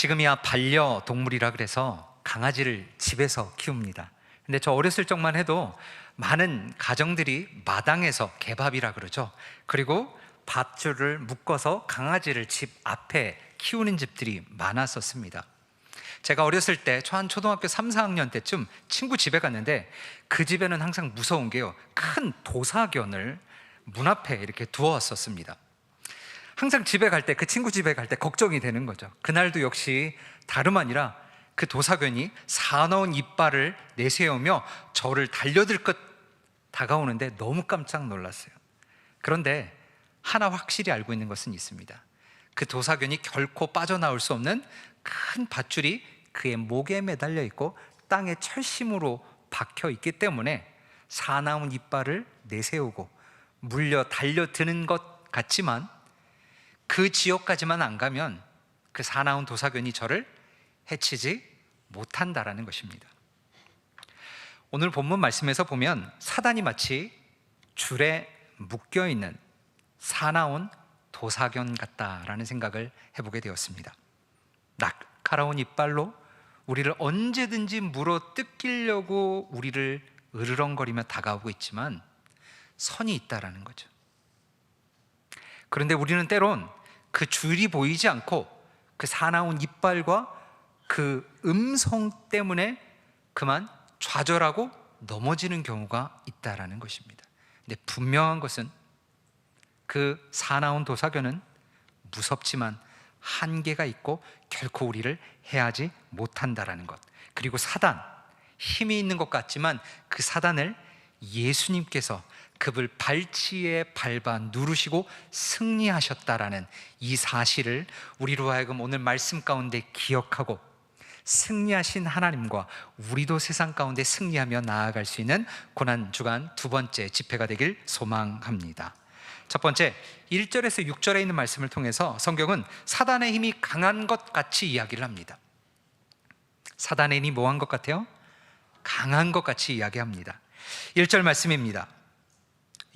지금이야 반려동물이라 그래서 강아지를 집에서 키웁니다. 근데 저 어렸을 적만 해도 많은 가정들이 마당에서 개밥이라 그러죠. 그리고 밧줄을 묶어서 강아지를 집 앞에 키우는 집들이 많았었습니다. 제가 어렸을 때 한 초등학교 3, 4학년 때쯤 친구 집에 갔는데 그 집에는 항상 무서운 게요, 큰 도사견을 문 앞에 이렇게 두었었습니다. 항상 집에 갈 때, 그 친구 집에 갈 때 걱정이 되는 거죠. 그날도 역시 다름 아니라 그 도사견이 사나운 이빨을 내세우며 저를 달려들 것 다가오는데 너무 깜짝 놀랐어요. 그런데 하나 확실히 알고 있는 것은 있습니다. 그 도사견이 결코 빠져나올 수 없는 큰 밧줄이 그의 목에 매달려 있고 땅에 철심으로 박혀 있기 때문에 사나운 이빨을 내세우고 물려 달려드는 것 같지만 그 지역까지만 안 가면 그 사나운 도사견이 저를 해치지 못한다라는 것입니다. 오늘 본문 말씀에서 보면 사단이 마치 줄에 묶여있는 사나운 도사견 같다라는 생각을 해보게 되었습니다. 날카로운 이빨로 우리를 언제든지 물어 뜯기려고 우리를 으르렁거리며 다가오고 있지만 선이 있다라는 거죠. 그런데 우리는 때론 그 줄이 보이지 않고 그 사나운 이빨과 그 음성 때문에 그만 좌절하고 넘어지는 경우가 있다라는 것입니다. 근데 분명한 것은 그 사나운 도사견은 무섭지만 한계가 있고 결코 우리를 해하지 못한다라는 것, 그리고 사단, 힘이 있는 것 같지만 그 사단을 예수님께서 그를 발치에 밟아 누르시고 승리하셨다라는 이 사실을 우리로 하여금 오늘 말씀 가운데 기억하고 승리하신 하나님과 우리도 세상 가운데 승리하며 나아갈 수 있는 고난주간 두 번째 집회가 되길 소망합니다. 첫 번째, 1절에서 6절에 있는 말씀을 통해서 성경은 사단의 힘이 강한 것 같이 이야기를 합니다. 사단의 힘이 뭐한 것 같아요? 강한 것 같이 이야기합니다. 1절 말씀입니다.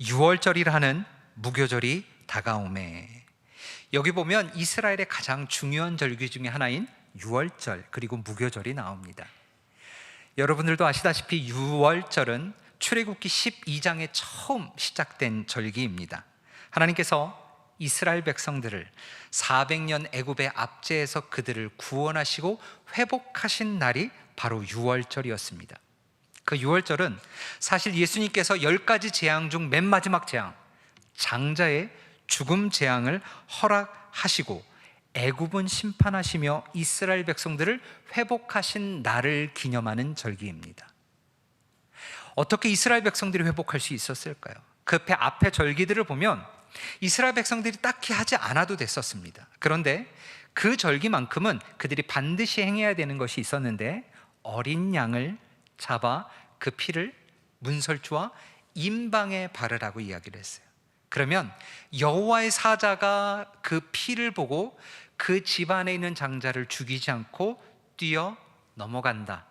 6월절이라 하는 무교절이 다가오매. 여기 보면 이스라엘의 가장 중요한 절기 중에 하나인 6월절 그리고 무교절이 나옵니다. 여러분들도 아시다시피 6월절은 출애굽기 12장에 처음 시작된 절기입니다. 하나님께서 이스라엘 백성들을 400년 애굽의 압제에서 그들을 구원하시고 회복하신 날이 바로 6월절이었습니다. 그 6월절은 사실 예수님께서 10가지 재앙 중 맨 마지막 재앙, 장자의 죽음 재앙을 허락하시고 애굽은 심판하시며 이스라엘 백성들을 회복하신 날을 기념하는 절기입니다. 어떻게 이스라엘 백성들이 회복할 수 있었을까요? 그 앞에 절기들을 보면 이스라엘 백성들이 딱히 하지 않아도 됐었습니다. 그런데 그 절기만큼은 그들이 반드시 행해야 되는 것이 있었는데 어린 양을 잡아 그 피를 문설주와 임방에 바르라고 이야기를 했어요. 그러면 여호와의 사자가 그 피를 보고 그 집안에 있는 장자를 죽이지 않고 뛰어 넘어간다.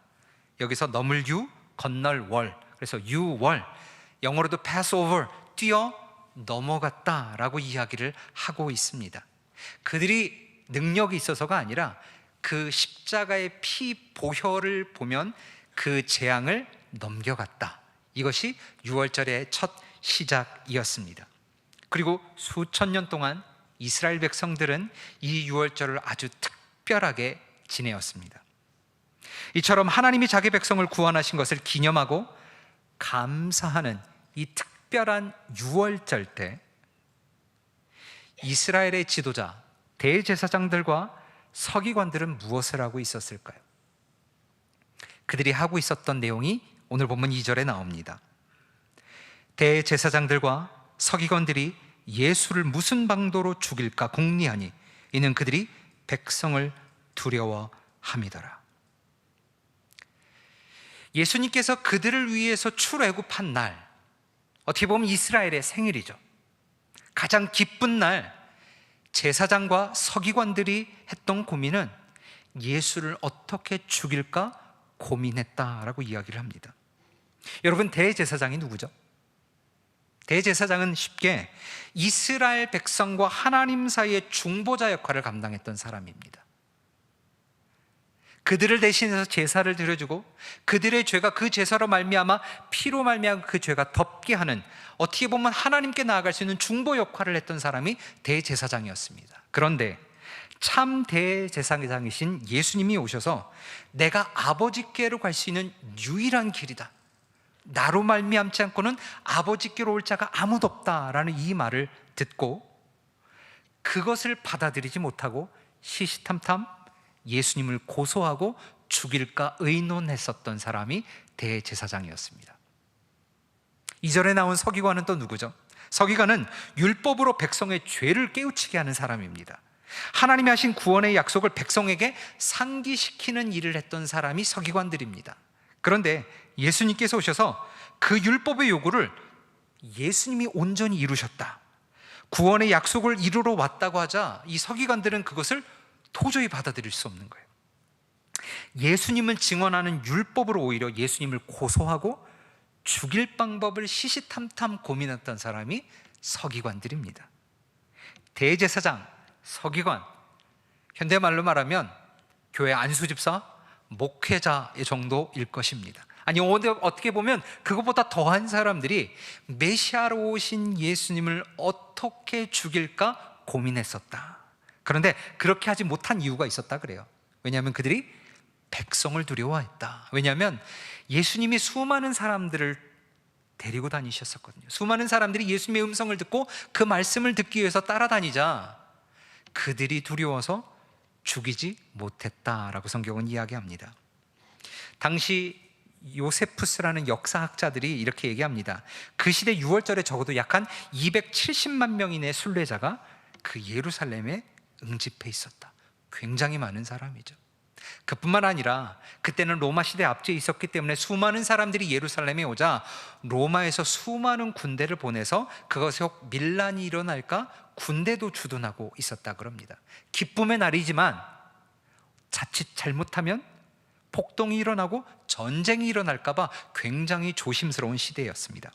여기서 넘을 유, 건널 월, 그래서 유월, 영어로도 Passover, 뛰어 넘어갔다라고 이야기를 하고 있습니다. 그들이 능력이 있어서가 아니라 그 십자가의 피 보혈을 보면 그 재앙을 넘겨갔다. 이것이 6월절의 첫 시작이었습니다. 그리고 수천 년 동안 이스라엘 백성들은 이 6월절을 아주 특별하게 지내었습니다. 이처럼 하나님이 자기 백성을 구원하신 것을 기념하고 감사하는 이 특별한 6월절 때 이스라엘의 지도자, 대제사장들과 서기관들은 무엇을 하고 있었을까요? 그들이 하고 있었던 내용이 오늘 본문 2절에 나옵니다. 대제사장들과 서기관들이 예수를 무슨 방도로 죽일까 궁리하니 이는 그들이 백성을 두려워함이더라. 예수님께서 그들을 위해서 출애굽한 날, 어떻게 보면 이스라엘의 생일이죠. 가장 기쁜 날, 제사장과 서기관들이 했던 고민은 예수를 어떻게 죽일까 고민했다라고 이야기를 합니다. 여러분, 대제사장이 누구죠? 대제사장은 쉽게 이스라엘 백성과 하나님 사이의 중보자 역할을 감당했던 사람입니다. 그들을 대신해서 제사를 드려주고 그들의 죄가 그 제사로 말미암아 피로 말미암아 그 죄가 덮게 하는, 어떻게 보면 하나님께 나아갈 수 있는 중보 역할을 했던 사람이 대제사장이었습니다. 그런데 참 대제사장이신 예수님이 오셔서 내가 아버지께로 갈 수 있는 유일한 길이다, 나로 말미암지 않고는 아버지께로 올 자가 아무도 없다라는 이 말을 듣고 그것을 받아들이지 못하고 시시탐탐 예수님을 고소하고 죽일까 의논했었던 사람이 대제사장이었습니다. 2절에 나온 서기관은 또 누구죠? 서기관은 율법으로 백성의 죄를 깨우치게 하는 사람입니다. 하나님이 하신 구원의 약속을 백성에게 상기시키는 일을 했던 사람이 서기관들입니다. 그런데 예수님께서 오셔서 그 율법의 요구를 예수님이 온전히 이루셨다, 구원의 약속을 이루러 왔다고 하자 이 서기관들은 그것을 도저히 받아들일 수 없는 거예요. 예수님을 증언하는 율법으로 오히려 예수님을 고소하고 죽일 방법을 시시탐탐 고민했던 사람이 서기관들입니다. 대제사장, 서기관, 현대말로 말하면 교회 안수집사, 목회자의 정도일 것입니다. 아니, 어떻게 보면 그것보다 더한 사람들이 메시아로 오신 예수님을 어떻게 죽일까 고민했었다. 그런데 그렇게 하지 못한 이유가 있었다 그래요. 왜냐하면 그들이 백성을 두려워했다. 왜냐하면 예수님이 수많은 사람들을 데리고 다니셨었거든요. 수많은 사람들이 예수님의 음성을 듣고 그 말씀을 듣기 위해서 따라다니자 그들이 두려워서 죽이지 못했다라고 성경은 이야기합니다. 당시 요세푸스라는 역사학자들이 이렇게 얘기합니다. 그 시대 6월절에 적어도 약 한 270만 명인의 순례자가 그 예루살렘에 응집해 있었다. 굉장히 많은 사람이죠. 그뿐만 아니라 그때는 로마 시대 앞뒤에 있었기 때문에 수많은 사람들이 예루살렘에 오자 로마에서 수많은 군대를 보내서 그것이 혹 밀란이 일어날까 군대도 주둔하고 있었다 그럽니다. 기쁨의 날이지만 자칫 잘못하면 폭동이 일어나고 전쟁이 일어날까 봐 굉장히 조심스러운 시대였습니다.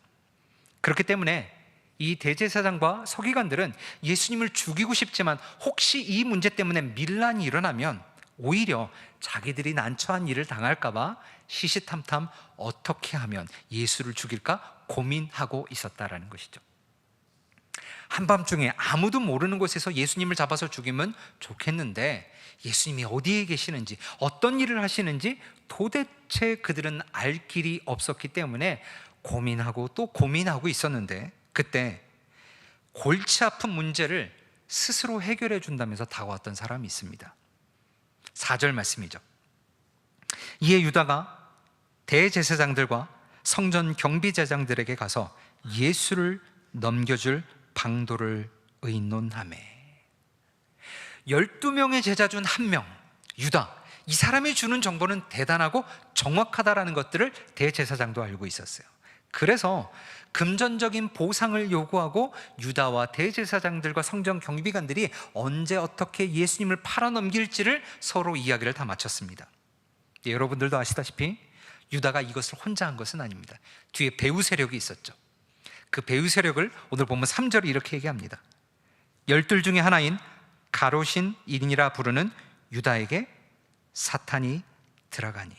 그렇기 때문에 이 대제사장과 서기관들은 예수님을 죽이고 싶지만 혹시 이 문제 때문에 밀란이 일어나면 오히려 자기들이 난처한 일을 당할까 봐 시시탐탐 어떻게 하면 예수를 죽일까 고민하고 있었다라는 것이죠. 한밤중에 아무도 모르는 곳에서 예수님을 잡아서 죽이면 좋겠는데 예수님이 어디에 계시는지, 어떤 일을 하시는지 도대체 그들은 알 길이 없었기 때문에 고민하고 또 고민하고 있었는데, 그때 골치 아픈 문제를 스스로 해결해 준다면서 다가왔던 사람이 있습니다. 4절 말씀이죠. 이에 유다가 대제사장들과 성전 경비제장들에게 가서 예수를 넘겨줄 방도를 의논하매. 12명의 제자 중 한 명, 유다, 이 사람이 주는 정보는 대단하고 정확하다라는 것들을 대제사장도 알고 있었어요. 그래서 금전적인 보상을 요구하고 유다와 대제사장들과 성전 경비관들이 언제 어떻게 예수님을 팔아넘길지를 서로 이야기를 다 마쳤습니다. 여러분들도 아시다시피 유다가 이것을 혼자 한 것은 아닙니다. 뒤에 배후 세력이 있었죠. 그 배후 세력을 오늘 보면 3절이 이렇게 얘기합니다. 12 중에 하나인 가로신인이라 부르는 유다에게 사탄이 들어가니.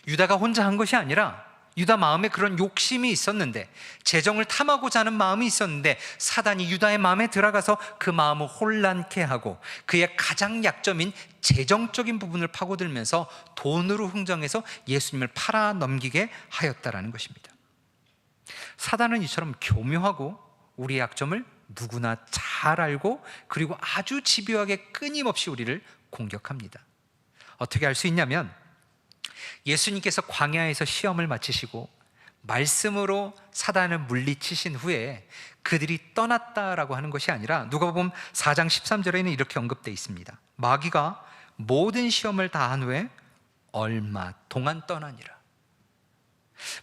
유다가 혼자 한 것이 아니라 유다 마음에 그런 욕심이 있었는데, 재정을 탐하고자 하는 마음이 있었는데 사단이 유다의 마음에 들어가서 그 마음을 혼란케 하고 그의 가장 약점인 재정적인 부분을 파고들면서 돈으로 흥정해서 예수님을 팔아넘기게 하였다라는 것입니다. 사단은 이처럼 교묘하고 우리의 약점을 누구나 잘 알고 그리고 아주 집요하게 끊임없이 우리를 공격합니다. 어떻게 알 수 있냐면, 예수님께서 광야에서 시험을 마치시고 말씀으로 사단을 물리치신 후에 그들이 떠났다라고 하는 것이 아니라 누가복음 4장 13절에는 이렇게 언급되어 있습니다. 마귀가 모든 시험을 다 한 후에 얼마 동안 떠나니라.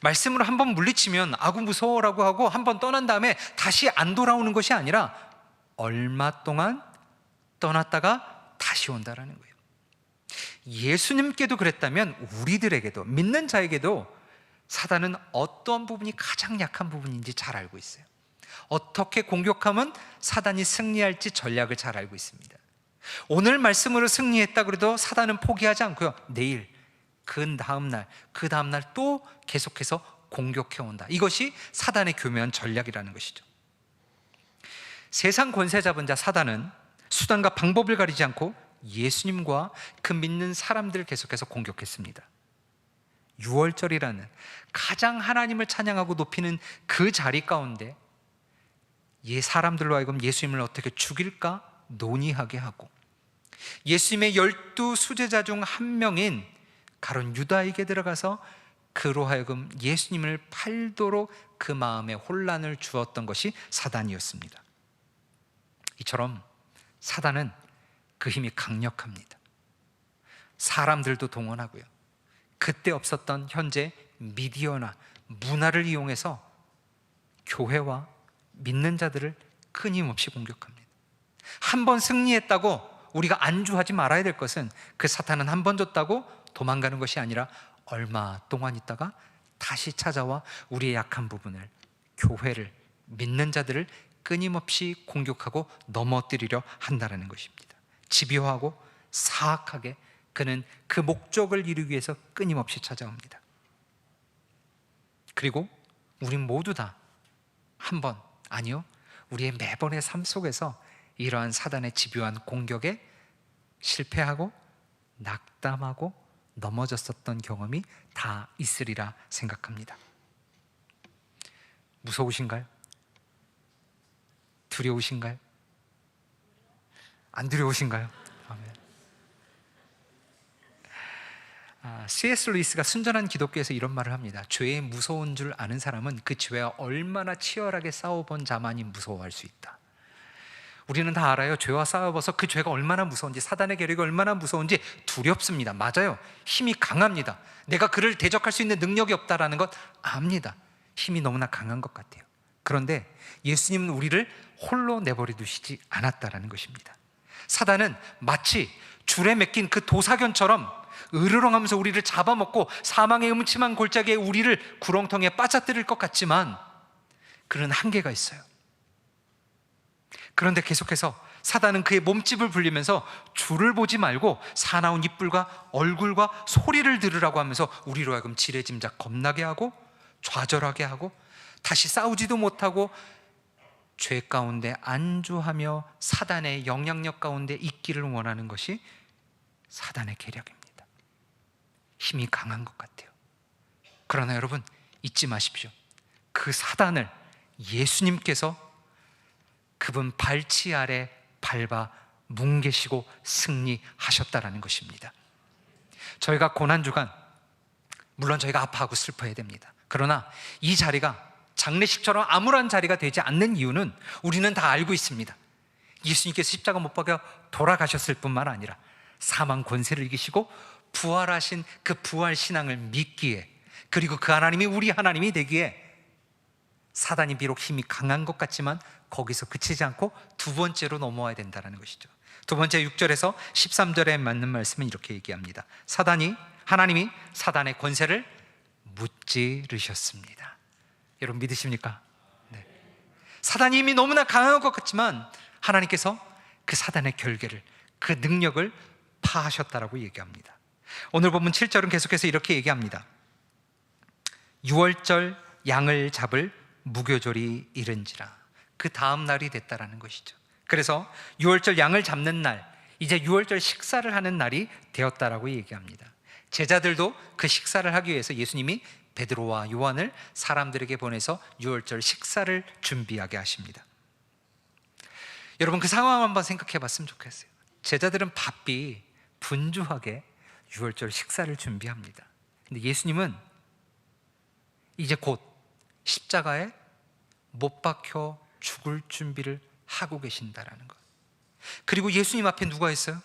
말씀으로 한번 물리치면 아구 무서워라고 하고 한번 떠난 다음에 다시 안 돌아오는 것이 아니라 얼마 동안 떠났다가 다시 온다라는 거예요. 예수님께도 그랬다면 우리들에게도, 믿는 자에게도 사단은 어떤 부분이 가장 약한 부분인지 잘 알고 있어요. 어떻게 공격하면 사단이 승리할지 전략을 잘 알고 있습니다. 오늘 말씀으로 승리했다 그래도 사단은 포기하지 않고요, 내일, 그 다음 날 또 계속해서 공격해 온다. 이것이 사단의 교묘한 전략이라는 것이죠. 세상 권세 잡은 자 사단은 수단과 방법을 가리지 않고 예수님과 그 믿는 사람들을 계속해서 공격했습니다. 유월절이라는 가장 하나님을 찬양하고 높이는 그 자리 가운데 사람들로 하여금 예수님을 어떻게 죽일까 논의하게 하고, 예수님의 12 수제자 중 한 명인 가룟 유다에게 들어가서 그로 하여금 예수님을 팔도록 그 마음에 혼란을 주었던 것이 사단이었습니다. 이처럼 사단은 그 힘이 강력합니다. 사람들도 동원하고요, 그때 없었던 현재 미디어나 문화를 이용해서 교회와 믿는 자들을 끊임없이 공격합니다. 한 번 승리했다고 우리가 안주하지 말아야 될 것은, 그 사탄은 한 번 졌다고 도망가는 것이 아니라 얼마 동안 있다가 다시 찾아와 우리의 약한 부분을, 교회를, 믿는 자들을 끊임없이 공격하고 넘어뜨리려 한다는 것입니다. 집요하고 사악하게 그는 그 목적을 이루기 위해서 끊임없이 찾아옵니다. 그리고 우린 모두 다 한 번, 아니요, 우리의 매번의 삶 속에서 이러한 사단의 집요한 공격에 실패하고 낙담하고 넘어졌었던 경험이 다 있으리라 생각합니다. 무서우신가요? 두려우신가요? 안 두려우신가요? 아멘. C.S. 루이스가 순전한 기독교에서 이런 말을 합니다. 죄의 무서운 줄 아는 사람은 그 죄와 얼마나 치열하게 싸워본 자만이 무서워할 수 있다. 우리는 다 알아요. 죄와 싸워봐서 그 죄가 얼마나 무서운지, 사단의 계략이 얼마나 무서운지 두렵습니다. 맞아요. 힘이 강합니다. 내가 그를 대적할 수 있는 능력이 없다라는 것 압니다. 힘이 너무나 강한 것 같아요. 그런데 예수님은 우리를 홀로 내버려 두시지 않았다라는 것입니다. 사단은 마치 줄에 맡긴 그 도사견처럼 으르렁하면서 우리를 잡아먹고 사망의 음침한 골짜기에 우리를 구렁텅이에 빠져들일 것 같지만 그는 한계가 있어요. 그런데 계속해서 사단은 그의 몸집을 불리면서 줄을 보지 말고 사나운 입술과 얼굴과 소리를 들으라고 하면서 우리로 하여금 지레짐작 겁나게 하고 좌절하게 하고 다시 싸우지도 못하고 죄 가운데 안주하며 사단의 영향력 가운데 있기를 원하는 것이 사단의 계략입니다. 힘이 강한 것 같아요. 그러나 여러분 잊지 마십시오. 그 사단을 예수님께서 그분 발치 아래 밟아 뭉개시고 승리하셨다라는 것입니다. 저희가 고난주간, 물론 저희가 아파하고 슬퍼해야 됩니다. 그러나 이 자리가 장례식처럼 암울한 자리가 되지 않는 이유는 우리는 다 알고 있습니다. 예수님께서 십자가 못 박혀 돌아가셨을 뿐만 아니라 사망 권세를 이기시고 부활하신 그 부활 신앙을 믿기에, 그리고 그 하나님이 우리 하나님이 되기에 사단이 비록 힘이 강한 것 같지만 거기서 그치지 않고 두 번째로 넘어와야 된다는 것이죠. 두 번째 6절에서 13절에 맞는 말씀은 이렇게 얘기합니다. 하나님이 사단의 권세를 무찌르셨습니다. 여러분 믿으십니까? 네. 사단이 이미 너무나 강한 것 같지만 하나님께서 그 사단의 결계를, 그 능력을 파하셨다라고 얘기합니다. 오늘 본문 7절은 계속해서 이렇게 얘기합니다. 6월절 양을 잡을 무교절이 이른지라. 그 다음 날이 됐다라는 것이죠. 그래서 6월절 양을 잡는 날, 이제 6월절 식사를 하는 날이 되었다라고 얘기합니다. 제자들도 그 식사를 하기 위해서 예수님이 베드로와 요한을 사람들에게 보내서 6월절 식사를 준비하게 하십니다. 여러분 그 상황 한번 생각해 봤으면 좋겠어요. 제자들은 바삐 분주하게 6월절 식사를 준비합니다. 근데 예수님은 이제 곧 십자가에 못 박혀 죽을 준비를 하고 계신다라는 것. 그리고 예수님 앞에 누가 있어요?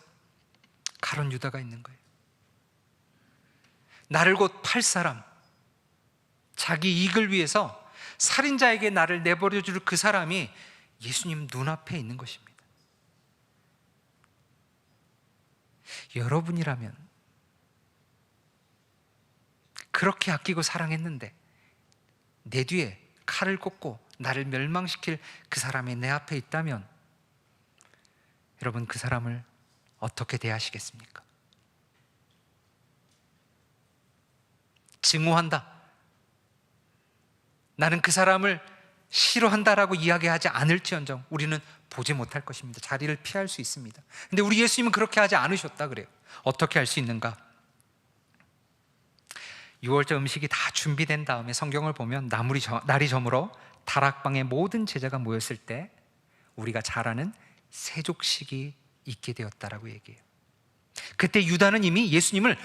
가룟 유다가 있는 거예요. 나를 곧 팔 사람, 자기 이익을 위해서 살인자에게 나를 내버려 줄 그 사람이 예수님 눈앞에 있는 것입니다. 여러분이라면 그렇게 아끼고 사랑했는데 내 뒤에 칼을 꽂고 나를 멸망시킬 그 사람이 내 앞에 있다면 여러분 그 사람을 어떻게 대하시겠습니까? 증오한다, 나는 그 사람을 싫어한다라고 이야기하지 않을지언정 우리는 보지 못할 것입니다. 자리를 피할 수 있습니다. 근데 우리 예수님은 그렇게 하지 않으셨다 그래요. 어떻게 할 수 있는가? 6월절 음식이 다 준비된 다음에 성경을 보면 날이 저물어 다락방에 모든 제자가 모였을 때 우리가 잘 아는 세족식이 있게 되었다라고 얘기해요. 그때 유다는 이미 예수님을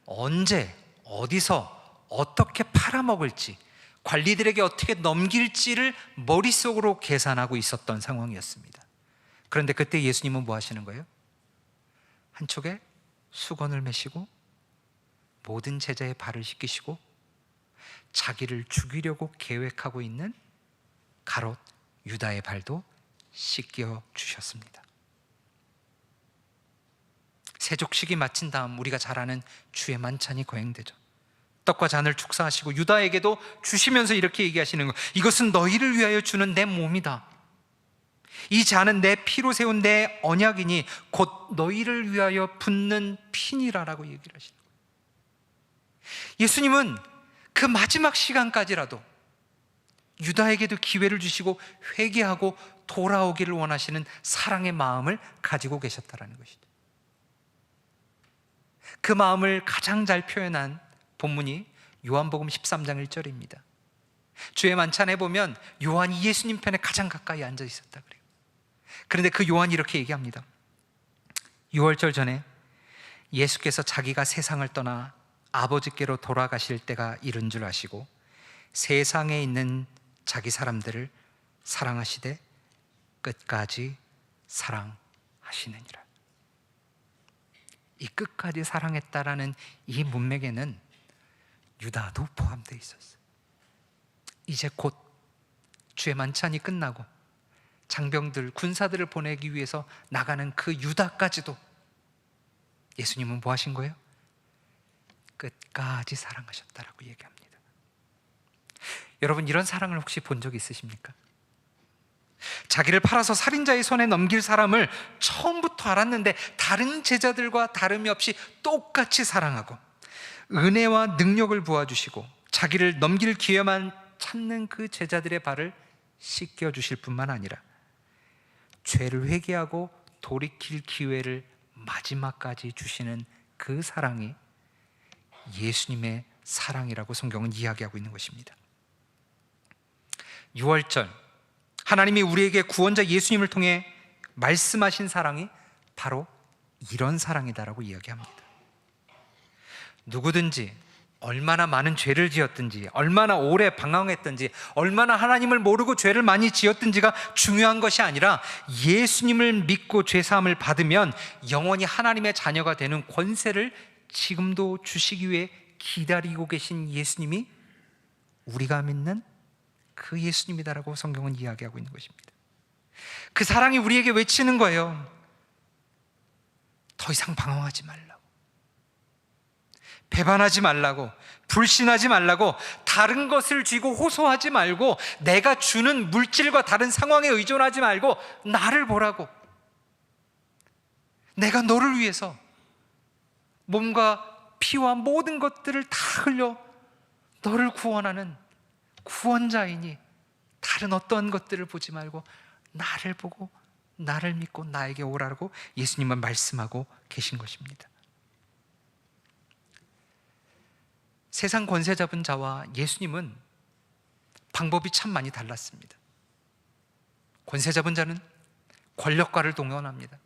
언제, 어디서, 어떻게 팔아먹을지, 관리들에게 어떻게 넘길지를 머릿속으로 계산하고 있었던 상황이었습니다. 그런데 그때 예수님은 뭐 하시는 거예요? 한쪽에 수건을 메시고 모든 제자의 발을 씻기시고 자기를 죽이려고 계획하고 있는 가롯 유다의 발도 씻겨 주셨습니다. 세족식이 마친 다음 우리가 잘 아는 주의 만찬이 거행되죠. 떡과 잔을 축사하시고 유다에게도 주시면서 이렇게 얘기하시는 거, 이것은 너희를 위하여 주는 내 몸이다. 이 잔은 내 피로 세운 내 언약이니 곧 너희를 위하여 붓는 피니라라고 얘기를 하시는 거예요. 예수님은 그 마지막 시간까지라도 유다에게도 기회를 주시고 회개하고 돌아오기를 원하시는 사랑의 마음을 가지고 계셨다는 것이죠. 그 마음을 가장 잘 표현한 본문이 요한복음 13장 1절입니다. 주의 만찬에 보면 요한이 예수님 편에 가장 가까이 앉아 있었다 그래요. 그런데 그 요한이 이렇게 얘기합니다. 6월절 전에 예수께서 자기가 세상을 떠나 아버지께로 돌아가실 때가 이른 줄 아시고 세상에 있는 자기 사람들을 사랑하시되 끝까지 사랑하시느니라. 이 끝까지 사랑했다라는 이 문맥에는 유다도 포함되어 있었어요. 이제 곧 주의 만찬이 끝나고 장병들, 군사들을 보내기 위해서 나가는 그 유다까지도 예수님은 뭐 하신 거예요? 끝까지 사랑하셨다라고 얘기합니다. 여러분, 이런 사랑을 혹시 본 적 있으십니까? 자기를 팔아서 살인자의 손에 넘길 사람을 처음부터 알았는데 다른 제자들과 다름이 없이 똑같이 사랑하고 은혜와 능력을 부어주시고 자기를 넘길 기회만 찾는 그 제자들의 발을 씻겨주실 뿐만 아니라 죄를 회개하고 돌이킬 기회를 마지막까지 주시는 그 사랑이 예수님의 사랑이라고 성경은 이야기하고 있는 것입니다. 6월절, 하나님이 우리에게 구원자 예수님을 통해 말씀하신 사랑이 바로 이런 사랑이다라고 이야기합니다. 누구든지 얼마나 많은 죄를 지었든지, 얼마나 오래 방황했든지, 얼마나 하나님을 모르고 죄를 많이 지었든지가 중요한 것이 아니라 예수님을 믿고 죄사함을 받으면 영원히 하나님의 자녀가 되는 권세를 지금도 주시기 위해 기다리고 계신 예수님이 우리가 믿는 그 예수님이다라고 성경은 이야기하고 있는 것입니다. 그 사랑이 우리에게 외치는 거예요. 더 이상 방황하지 말라고, 배반하지 말라고, 불신하지 말라고, 다른 것을 쥐고 호소하지 말고, 내가 주는 물질과 다른 상황에 의존하지 말고 나를 보라고. 내가 너를 위해서 몸과 피와 모든 것들을 다 흘려 너를 구원하는 구원자이니 다른 어떤 것들을 보지 말고 나를 보고 나를 믿고 나에게 오라고 예수님은 말씀하고 계신 것입니다. 세상 권세 잡은 자와 예수님은 방법이 참 많이 달랐습니다. 권세 잡은 자는 권력가를 동원합니다.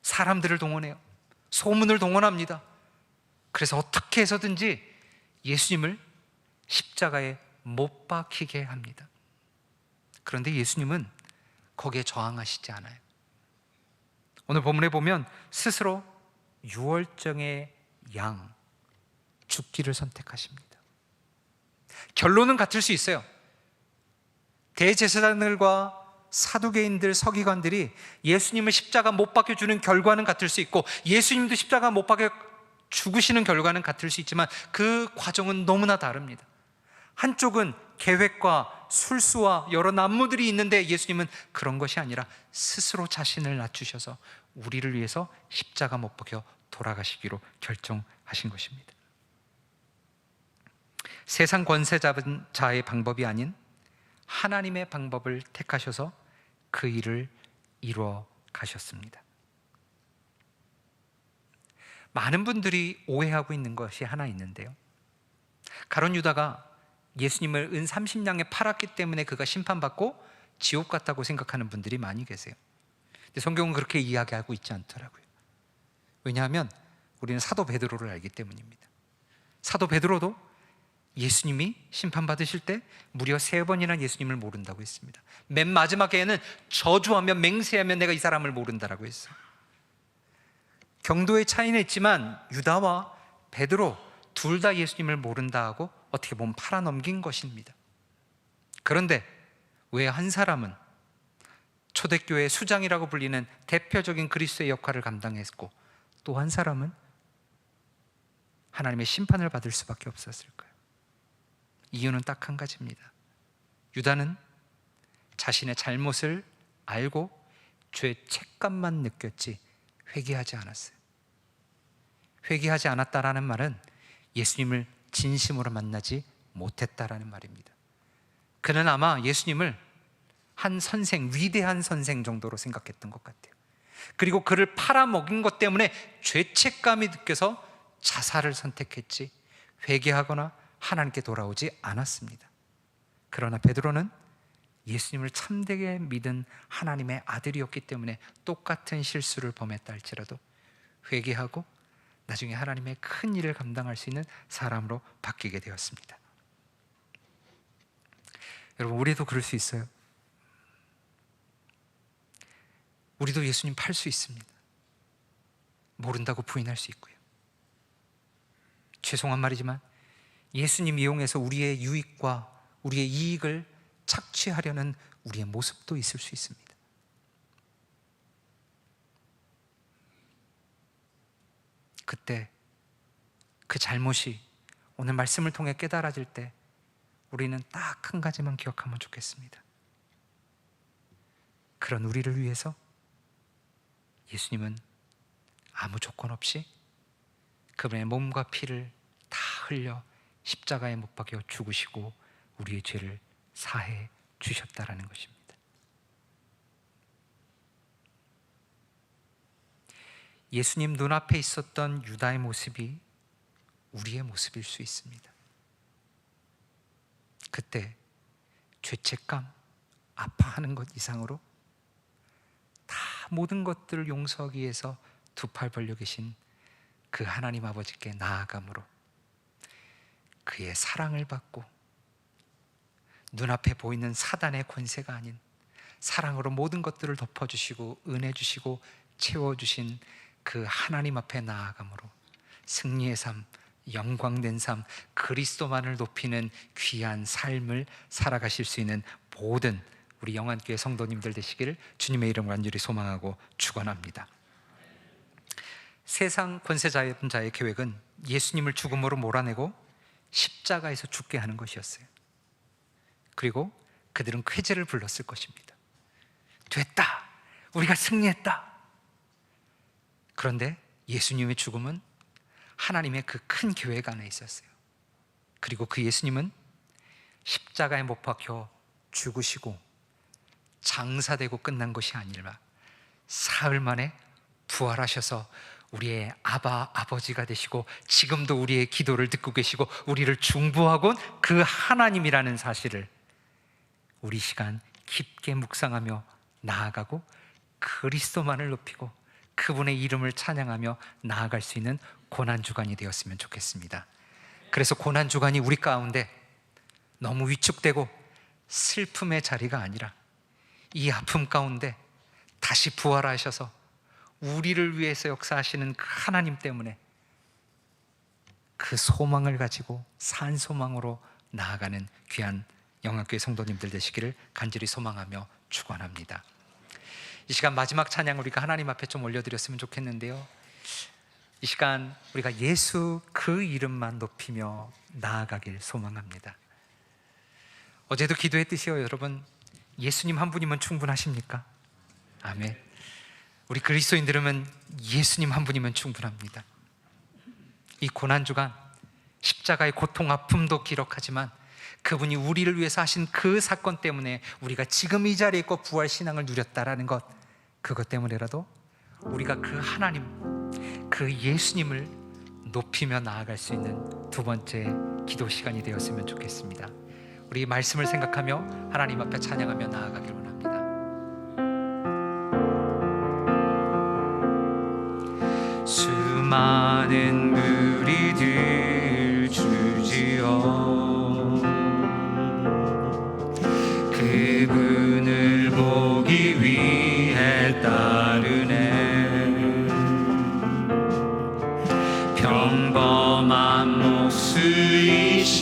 사람들을 동원해요. 소문을 동원합니다. 그래서 어떻게 해서든지 예수님을 십자가에 못 박히게 합니다. 그런데 예수님은 거기에 저항하시지 않아요. 오늘 본문에 보면 스스로 유월정의 양 죽기를 선택하십니다. 결론은 같을 수 있어요. 대제사장들과 사두개인들, 서기관들이 예수님을 십자가 못 박혀주는 결과는 같을 수 있고 예수님도 십자가 못 박혀 죽으시는 결과는 같을 수 있지만 그 과정은 너무나 다릅니다. 한쪽은 계획과 술수와 여러 난무들이 있는데 예수님은 그런 것이 아니라 스스로 자신을 낮추셔서 우리를 위해서 십자가 못 박혀 돌아가시기로 결정하신 것입니다. 세상 권세 잡은 자의 방법이 아닌 하나님의 방법을 택하셔서 그 일을 이루어 가셨습니다. 많은 분들이 오해하고 있는 것이 하나 있는데요, 가룟 유다가 예수님을 은 30냥에 팔았기 때문에 그가 심판받고 지옥 갔다고 생각하는 분들이 많이 계세요. 근데 성경은 그렇게 이야기하고 있지 않더라고요. 왜냐하면 우리는 사도 베드로를 알기 때문입니다. 사도 베드로도 예수님이 심판받으실 때 무려 3번이나 예수님을 모른다고 했습니다. 맨 마지막에는 저주하며 맹세하며 내가 이 사람을 모른다라고 했어요. 경도의 차이는 있지만 유다와 베드로 둘 다 예수님을 모른다 하고 어떻게 보면 팔아넘긴 것입니다. 그런데 왜 한 사람은 초대교회의 수장이라고 불리는 대표적인 그리스도의 역할을 감당했고 또 한 사람은 하나님의 심판을 받을 수밖에 없었을까요? 이유는 딱 한 가지입니다. 유다는 자신의 잘못을 알고 죄책감만 느꼈지 회개하지 않았어요. 회개하지 않았다라는 말은 예수님을 진심으로 만나지 못했다라는 말입니다. 그는 아마 예수님을 한 선생, 위대한 선생 정도로 생각했던 것 같아요. 그리고 그를 팔아먹인 것 때문에 죄책감이 느껴서 자살을 선택했지 회개하거나 하나님께 돌아오지 않았습니다. 그러나 베드로는 예수님을 참되게 믿은 하나님의 아들이었기 때문에 똑같은 실수를 범했다 할지라도 회개하고 나중에 하나님의 큰 일을 감당할 수 있는 사람으로 바뀌게 되었습니다. 여러분, 우리도 그럴 수 있어요. 우리도 예수님 팔 수 있습니다. 모른다고 부인할 수 있고요. 죄송한 말이지만 예수님 이용해서 우리의 유익과 우리의 이익을 착취하려는 우리의 모습도 있을 수 있습니다. 그때 그 잘못이 오늘 말씀을 통해 깨달아질 때 우리는 딱 한 가지만 기억하면 좋겠습니다. 그런 우리를 위해서 예수님은 아무 조건 없이 그분의 몸과 피를 다 흘려 십자가에 못 박혀 죽으시고 우리의 죄를 사해 주셨다라는 것입니다. 예수님 눈앞에 있었던 유다의 모습이 우리의 모습일 수 있습니다. 그때 죄책감, 아파하는 것 이상으로 다 모든 것들을 용서하기 위해서 두 팔 벌려 계신 그 하나님 아버지께 나아감으로 그의 사랑을 받고 눈앞에 보이는 사단의 권세가 아닌 사랑으로 모든 것들을 덮어주시고 은혜 주시고 채워주신 그 하나님 앞에 나아감으로 승리의 삶, 영광된 삶, 그리스도만을 높이는 귀한 삶을 살아가실 수 있는 모든 우리 영안교회 성도님들 되시기를 주님의 이름으로 간절히 소망하고 축원합니다. 세상 권세자의 계획은 예수님을 죽음으로 몰아내고 십자가에서 죽게 하는 것이었어요. 그리고 그들은 쾌재를 불렀을 것입니다. 됐다! 우리가 승리했다! 그런데 예수님의 죽음은 하나님의 그 큰 계획 안에 있었어요. 그리고 그 예수님은 십자가에 못 박혀 죽으시고 장사되고 끝난 것이 아니라 사흘 만에 부활하셔서 우리의 아버지가 되시고 지금도 우리의 기도를 듣고 계시고 우리를 중보하고 그 하나님이라는 사실을 우리 시간 깊게 묵상하며 나아가고 그리스도만을 높이고 그분의 이름을 찬양하며 나아갈 수 있는 고난주간이 되었으면 좋겠습니다. 그래서 고난주간이 우리 가운데 너무 위축되고 슬픔의 자리가 아니라 이 아픔 가운데 다시 부활하셔서 우리를 위해서 역사하시는 그 하나님 때문에 그 소망을 가지고 산 소망으로 나아가는 귀한 영안교회 성도님들 되시기를 간절히 소망하며 축원합니다. 이 시간 마지막 찬양 우리가 하나님 앞에 좀 올려드렸으면 좋겠는데요, 이 시간 우리가 예수 그 이름만 높이며 나아가길 소망합니다. 어제도 기도했듯이요, 여러분, 예수님 한 분이면 충분하십니까? 아멘. 우리 그리스도인들은 예수님 한 분이면 충분합니다. 이 고난주간 십자가의 고통 아픔도 기록하지만 그분이 우리를 위해서 하신 그 사건 때문에 우리가 지금 이 자리에 있고 부활 신앙을 누렸다라는 것, 그것 때문에라도 우리가 그 하나님, 그 예수님을 높이며 나아갈 수 있는 두 번째 기도 시간이 되었으면 좋겠습니다. 우리 말씀을 생각하며 하나님 앞에 찬양하며 나아가길 원합니다. 수많은 무리들 주지어 그분을 보기 위해 따르네. 평범한 목수이신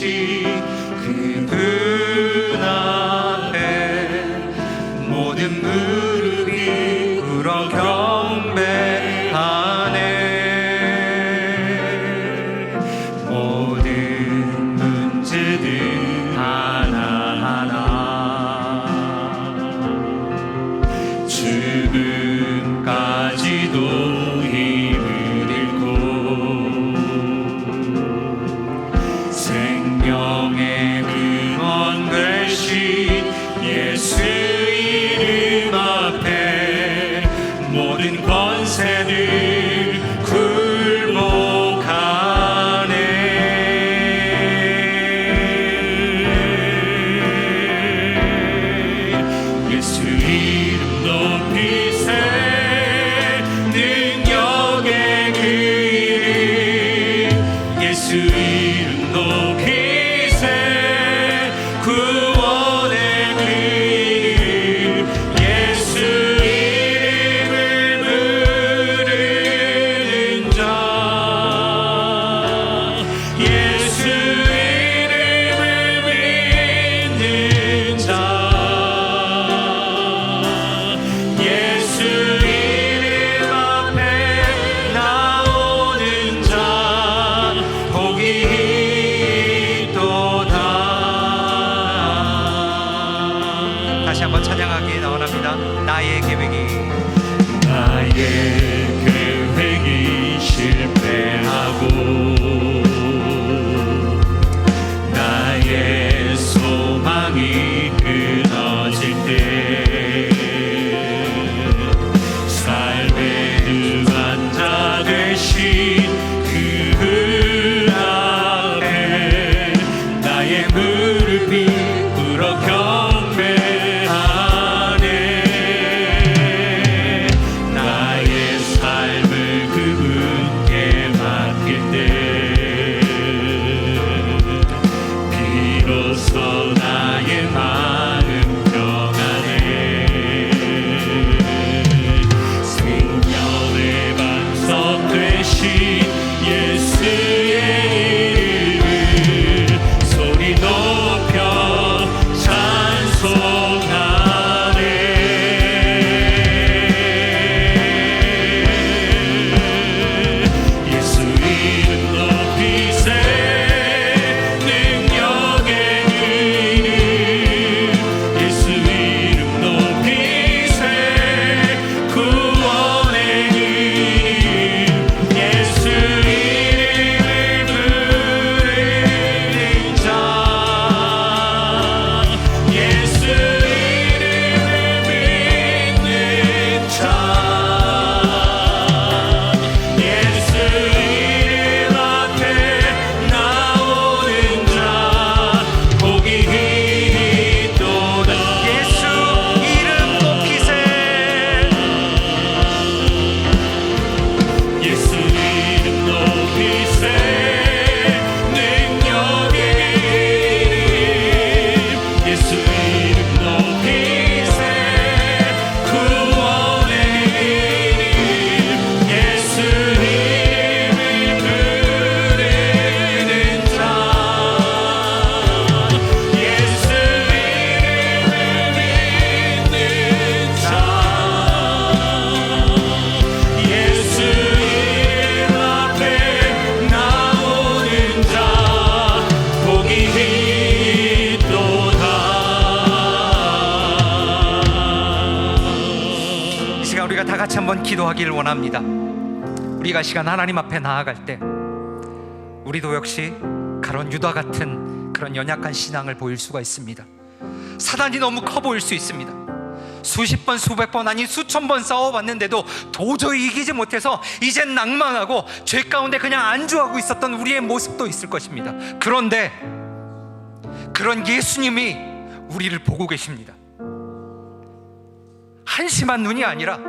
그분 앞에 모든 무릎이 꿇어 경배하네. 모든 문제들 하나하나 죽음까지도 힘을 잃고 생명의 근원 되신 예수 이름 앞에 모든 권세들 굴복하네. 예수 이름 높이세. 능력의 그 이름 예수 이름 높이세. 구원의 그 이름 예수 이름을 부르는 자. 예수 이름을 믿는 자. 예수 이름 앞에 나오는 자 복이 있도다. 다시 한번 찬양하기 원합니다. 나의 계획이 실패하고 나의 소망이 끊어질 때 삶의 주관자 되신 그분 앞에 나의 무릎이 꿇어 경배하네. 나의 삶을 그분께 맡길 때 비로소 나의 마음 평안해. 생명의 반석 되신 한번 기도하길 원합니다. 우리가 시간 하나님 앞에 나아갈 때 우리도 역시 그런 유다 같은 그런 연약한 신앙을 보일 수가 있습니다. 사단이 너무 커 보일 수 있습니다. 수십 번, 수백 번, 아니 수천 번 싸워봤는데도 도저히 이기지 못해서 이젠 낭망하고 죄 가운데 그냥 안주하고 있었던 우리의 모습도 있을 것입니다. 그런데 그런 예수님이 우리를 보고 계십니다. 한심한 눈이 아니라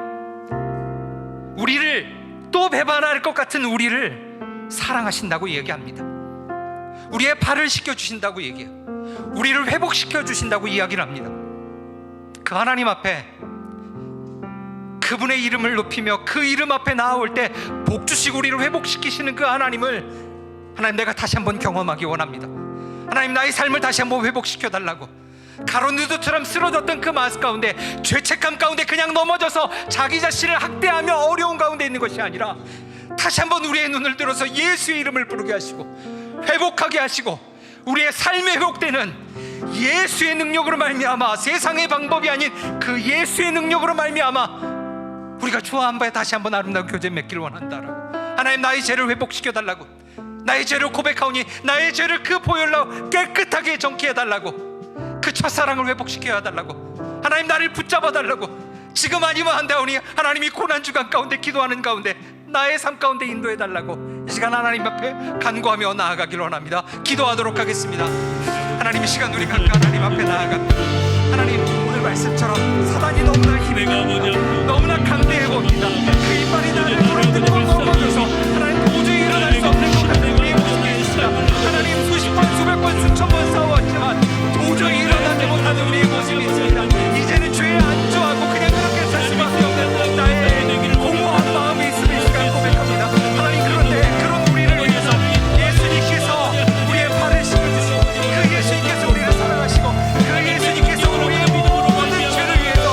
우리를 또 배반할 것 같은 우리를 사랑하신다고 얘기합니다. 우리의 발을 씻겨주신다고 얘기해요. 우리를 회복시켜 주신다고 이야기를 합니다. 그 하나님 앞에 그분의 이름을 높이며 그 이름 앞에 나아올 때 복 주시고 우리를 회복시키시는 그 하나님을, 하나님, 내가 다시 한번 경험하기 원합니다. 하나님, 나의 삶을 다시 한번 회복시켜 달라고. 가론누드처럼 쓰러졌던 그 마스 가운데, 죄책감 가운데 그냥 넘어져서 자기 자신을 학대하며 어려운 가운데 있는 것이 아니라 다시 한번 우리의 눈을 들어서 예수의 이름을 부르게 하시고 회복하게 하시고 우리의 삶이 회복되는 예수의 능력으로 말미암아, 세상의 방법이 아닌 그 예수의 능력으로 말미암아 우리가 주와 한 번에 다시 한번 아름다운 교제 맺기를 원한다라고. 하나님, 나의 죄를 회복시켜 달라고. 나의 죄를 고백하오니 나의 죄를 그 보혈로 깨끗하게 정케해 달라고. 그 첫사랑을 회복시켜야 달라고. 하나님, 나를 붙잡아 달라고. 지금 아니면 안 되오니 하나님이 고난주간 가운데 기도하는 가운데 나의 삶 가운데 인도해 달라고. 이 시간 하나님 앞에 간구하며 나아가기를 원합니다. 기도하도록 하겠습니다. 하나님, 이 시간 우리가 그 하나님 앞에 나아가, 하나님, 오늘 말씀처럼 사단이 너무나 힘들고 너무나 강대해 봅니다. 그 이빨이 나를 물어뜯고 넘어져서 하나님 도저히 일어날 수 없는 것 같은 우리의 모습이 있습니다. 하나님, 수십 번, 수백 번, 수천 번 싸웠지만 도저히 일어나지 못하는 우리의 모습이 있습니다. 이제는 죄에 안주하고 그냥 그렇게 살 수밖에 없는 나의 공허한 마음이 있음을 이 시간 고백합니다. 하나님, 그런데 그런 우리를 위해서 예수님께서 우리의 발을 씻어주시고 그 예수님께서 우리를 사랑하시고 그 예수님께서 우리의 모든 죄를 위해서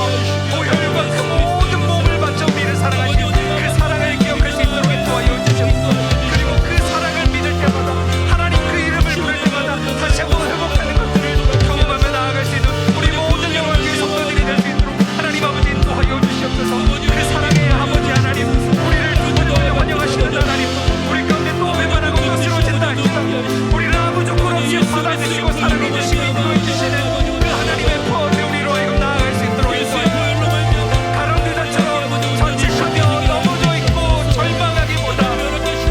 보혈과 그 모든 몸을 바쳐 우리를 사랑하시고 그 사랑을 기억할 수 있도록 도와여 주시옵소서. 그리고 그 사랑을 믿을 때마다, 하나님 그 이름을 부를 때마다 다시 한번 회복하는 것들을 경험하며 나아갈 수 있는 우리 모든 영광의 성도들이 될 수 있도록 하나님 아버지 인도하여 주시옵소서. 그 사랑의 아버지 하나님, 우리를 두번째 환영하시는 하나님, 우리 가운데 또 배반하고 또 쓰러진다 할지라도 우리를 아무 조건 없이 받아주시고 사랑해 주시고 인도해 주시는 그 하나님의 포함에 우리로 하여금 나아갈 수 있도록 인도하여 가론유다처럼 전직하며 넘어져 있고 절망하기보다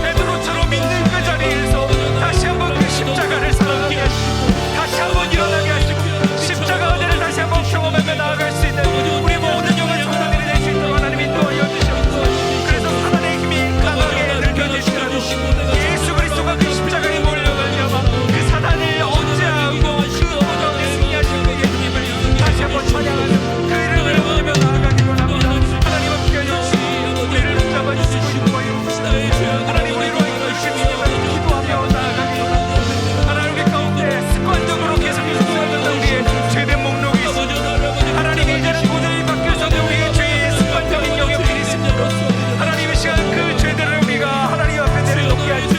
베드로처럼 있는 그 자리에서 다시 한번 그 십자가를 사랑하게 하시고 다시 한번 일어나게 하시고 십자가 은혜를 다시 한번 경험하며 나아갈 수 있는 우리 모든 영혼 성도들이 될 수 있도록 하나님 인도하여 주시옵소서. 그래서 사단의 힘이 강하게 느껴지시더라도 예수 그리스도가 그 십자가에 몰려가려면 그 사단을 억제하고 그 가운데 승리하신 그 예수님을 다시 한번 찬양하는 그 이름을 부르며 나아가기를 원합니다. 하나님 함께 해주시고 우리를 붙잡아 주시고 인도하여 주시다. 하나님, 우리로 하여금 예수님을 기도하며 나아가기를 원합니다. 하나님, 우리 가운데 습관적으로 계속해서 쓰러졌던 우리의 죄된 목록이 있습니다. 하나님, 이제는 도저히 바뀌어서는 우리의 죄의 습관적인 영역들이 있습니다. 하나님, 이 시간 그 죄들을 우리가 하나님 앞에 내려놓게 하시고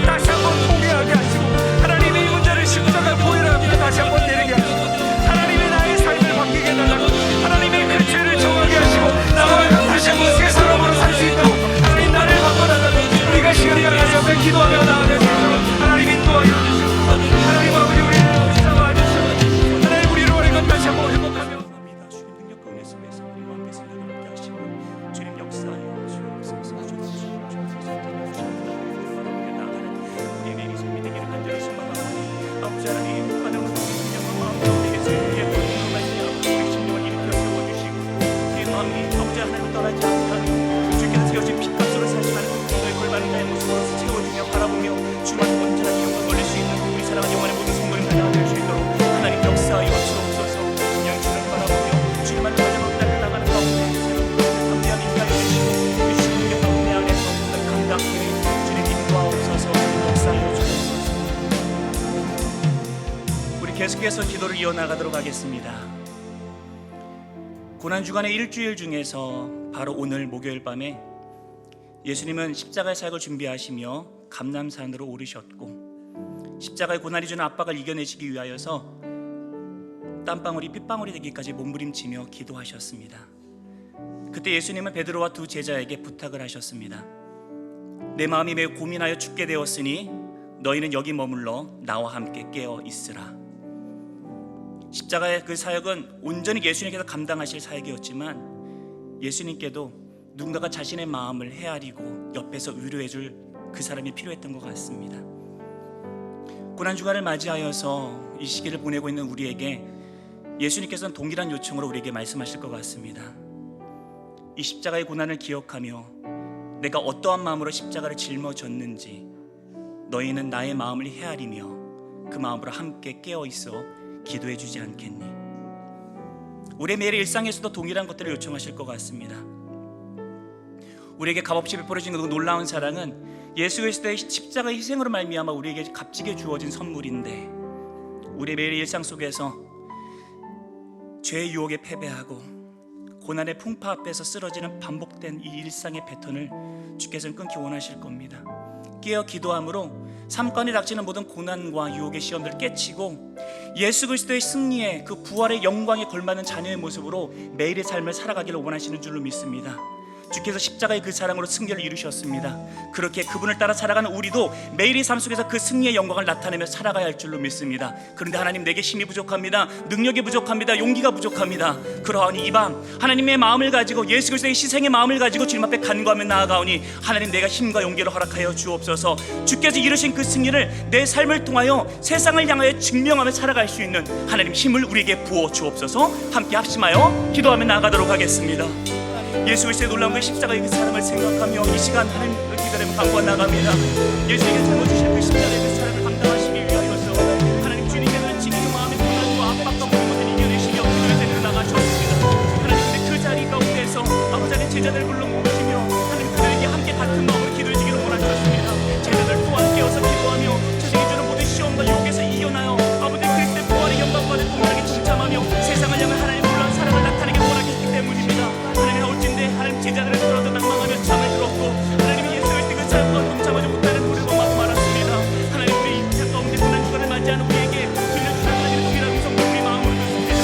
다시 한번 포기하게 하시고 하나님의 이 문제를 십자가 보혈 앞에 다시 한번 내리게 하시고 하나님의 나의 삶을 바뀌게 해달라고. 하나님의 그 죄를 정하게 하시고 나와 다시 한번 새 사람으로 살 수 있도록 하나님 나를 바꿔달라고. 우리가 시간을 하나님 앞에 기도하며 나아갈 수 있도록 하나님 인도하여 주시옵소서. 하나님 아버지, 우리를 붙잡아 주시옵소서. 하나님, 우리로 하여금 다시 한번 회복하며 주님 능력과 은혜 속에서 우리와 함께 생각을 함께 하시고 주님 역사하여 주옵소서. 우리의 내리 삶이 되기를 간절히 소망하오니 아버지 하나님, 하나님은 능력과 마음 가운데 주의 본능을 말미암아 우리 심령을 일으켜 세워주시고 우리의 마음이 아버지 하나님을 떠나지 않게 주께서 세우신 핏값으로 사시는 너의 골반은 나의 모습으로 채워주며 바라보며 주만 온전한 영광을 올릴 수 있는 우리 사랑하는 영원의 모든 성도님 하나 될 수 있도록 하나님 역사하여 주옵소서. 그냥 주를 바라보며 주님만 가지고 달려나가는 가운데 담대한 인간이 되시고 주님의 은혜 안에서 감당하게 주님 인도하옵소서. 역사하여 주옵소서. 우리 계속해서 기도를 이어나가도록 하겠습니다. 고난주간의 일주일 중에서 바로 오늘 목요일 밤에 예수님은 십자가의 사역을 준비하시며 감람산으로 오르셨고 십자가의 고난이 주는 압박을 이겨내시기 위하여서 땀방울이 핏방울이 되기까지 몸부림치며 기도하셨습니다. 그때 예수님은 베드로와 두 제자에게 부탁을 하셨습니다. 내 마음이 매우 고민하여 죽게 되었으니 너희는 여기 머물러 나와 함께 깨어 있으라. 십자가의 그 사역은 온전히 예수님께서 감당하실 사역이었지만 예수님께도 누군가가 자신의 마음을 헤아리고 옆에서 위로해 줄 그 사람이 필요했던 것 같습니다. 고난주간을 맞이하여서 이 시기를 보내고 있는 우리에게 예수님께서는 동일한 요청으로 우리에게 말씀하실 것 같습니다. 이 십자가의 고난을 기억하며 내가 어떠한 마음으로 십자가를 짊어졌는지 너희는 나의 마음을 헤아리며 그 마음으로 함께 깨어있어 기도해 주지 않겠니? 우리의 매일 일상에서도 동일한 것들을 요청하실 것 같습니다. 우리에게 값없이 베풀어진 그 놀라운 사랑은 예수 그리스도의 십자가의 희생으로 말미암아 우리에게 값지게 주어진 선물인데, 우리의 매일 일상 속에서 죄의 유혹에 패배하고 고난의 풍파 앞에서 쓰러지는 반복된 이 일상의 패턴을 주께서는 끊기 원하실 겁니다. 깨어 기도함으로 삶 가운데 닥치는 모든 고난과 유혹의 시험들을 깨치고 예수 그리스도의 승리의 그 부활의 영광에 걸맞는 자녀의 모습으로 매일의 삶을 살아가기를 원하시는 줄로 믿습니다. 주께서 십자가의 그 사랑으로 승리를 이루셨습니다. 그렇게 그분을 따라 살아가는 우리도 매일의 삶 속에서 그 승리의 영광을 나타내며 살아가야 할 줄로 믿습니다. 그런데 하나님, 내게 힘이 부족합니다. 능력이 부족합니다. 용기가 부족합니다. 그러하니 이 밤 하나님의 마음을 가지고 예수 그리스도의 희생의 마음을 가지고 주님 앞에 간구하며 나아가오니 하나님, 내가 힘과 용기를 허락하여 주옵소서. 주께서 이루신 그 승리를 내 삶을 통하여 세상을 향하여 증명하며 살아갈 수 있는 하나님 힘을 우리에게 부어 주옵소서. 함께 합심하여 기도하며 나아가도록 하겠습니다. 예수 그리스도의 놀라운 그 십자가의 그 사랑을 생각하며 이 시간 하나님을 기다리며 간구하 나갑니다. 예수님께 짊어지신 그 십자가의 그 사랑을 감당하시기 위하여서 하나님, 주님께서는 지금 마음의 고난과 압박과 모든 것을 이겨내시며 기도의 자리로 나가셨습니다. 하나님, 근데 그 자리 가운데서 아버지 안에 제자들을 불러 모으시며 하나님, 그들에게 함께 같은 마음으로 기도해 주기를 원하셨습니다. 제자들 또한 깨어서 기도하며 세상에 주는 모든 시험과 유혹에서 이겨나요 아버지 그리스도의 부활의 영광과 동일하게 동참하며 세상을 향한 하나님의 놀라운 사랑을 나타내기 원하셨기 때문입니다. 하나님, 제자들을 들어도 낭망하며 잠을 들었고 하나님이 예수 그리스도의 그 사역과 동참하지 못하는 우리로 마음 말았습니다. 하나님, 우리 이 가운데 고난주간을 맞이하는 우리에게 들려주는 하나님의 동일한 음성도 우리 마음으로 듣습니다.